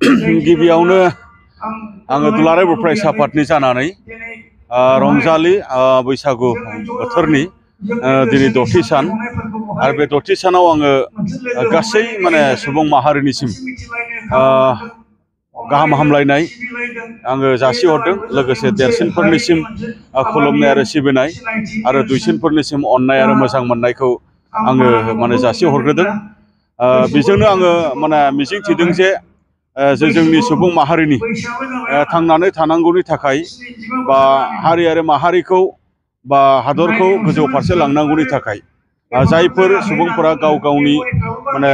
गिबियावनो आङो दुलाराय बर' फरायसा आफादनि जानानै रंजालि बैसागु बोथोरनि दिनै 6थि सान आरो बे 6थि सानाव आङो गासै माने सुबुं माहारिनिसिम गाहाम हामलायनाय आङो जासिहरदों लोगोसे देरसिनफोरनिसिम खुलुमनाय आरो सिबिनाय आरो दुइसिनफोरनिसिम अननाय आरो मोजां मोननायखौ आङो माने जासिहरग्रोदों। बेजोंनो आङो माने मिजिंथिदों जे जोंनि सुबुं माहारिनि थांनानै थानांगौनि थाखाय बा हारि आरो माहारिखौ बा हादरखौ गोजौ फारसे लांनांगौनि थाखाय जायफोर सुबुंफोरा गाव गावनि माने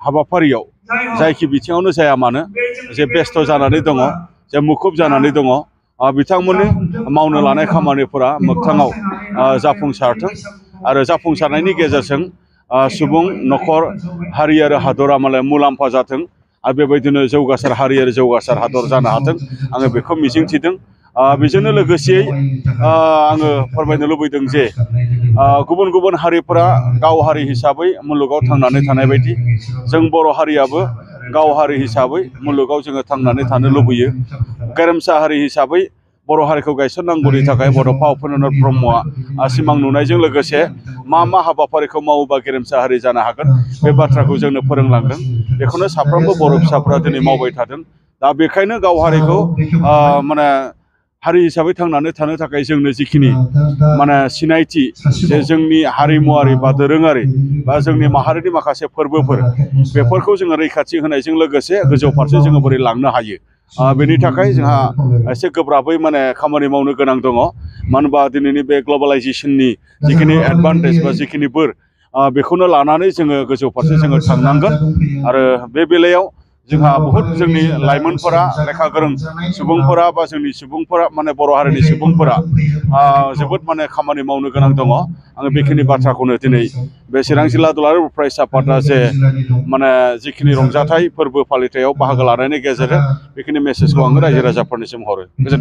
हाबाफारियाव जायखि बिथिङावनो जाया मानो जे बेस्थ' जानानै दङ जे मुखुब जानानै दङ बिथांमोननि मावनो लानाय खामानिफोरा मोगथाङाव जाफुंसारथों आरो जाफुंसारनायनि गेजेरजों सुबुं न'खर हारि आरो हादरा माने मुलाम्फा जाथों आरो बेबायदिनो जौगासार हारि आरो जौगासार हादर जानो हाथों आङो बेखौ मिजिंथिदों। बेजोंनो लोगोसेयै आङो फोरमायनो लुबैदों जे गुबुन गुबुन हारिफोरा गाव हारि हिसाबै मुलुगाव थांनानै थानाय बायदि जों बर' हारियाबो गाव हारि हिसाबै मुलुगाव जोङो थांनानै थानो लुबैयो। गेरेमसा हारि हिसाबै बर' हारिखौ गायसननांगौनि थाखाय बड'फा उपेन्द्रनाथ ब्रह्मआ सिमां नुनायजों लोगोसे मा हाबाफारिखौ मावोबा गेरेमसा हारि जानो हागोन बे बाथ्राखौ जोंनो फोरोंलांदों। बेखौनो साफ्रोमबो बर' फिसाफोरा दिनै मावबाय थादों। दा बेखायनो गाव हारिखौ माने हारि हिसाबै थांनानै थानो थाखाय जोंनो जिखिनि माने सिनायथि जे जोंनि हारिमुवारि बा दोरोङारि बा जोंनि माहारिनि माखासे फोरबोफोर बेफोरखौ जोङो रैखाथि होनायजों लोगोसे गोजौ फारसे जोङो बोरै लांनो हायो बेनि थाखाय जोंहा एसे गोब्राबै माने खामानि मावनो गोनां दङ। मानो होनबा दिनैनि बे ग्लबेलाइजेसननि जिखिनि एडभान्टेज बा जिखिनि बोर बेखौनो लानानै जोङो गोजौ फारसे जोङो थांनांगोन आरो बे बेलायाव जोंहा बहुद जोंनि लाइमोनफोरा लेखा गोरों सुबुंफोरा बा जोंनि सुबुंफोरा माने बर' हारिनि सुबुंफोरा जोबोद माने खामानि मावनो गोनां दङ। आङो बेखिनि बाथ्राखौनो दिनै बे चिरां जिल्ला दुलाराय बर' फरायसा आफादा जे माने जिखिनि रंजाथाइ फोरबो फालिथायाव बाहागो लानायनि गेजेरजों बेखिनि मेसेजखौ आङो रायजो राजाफोरनिसिम हरो। गोजोन्थों।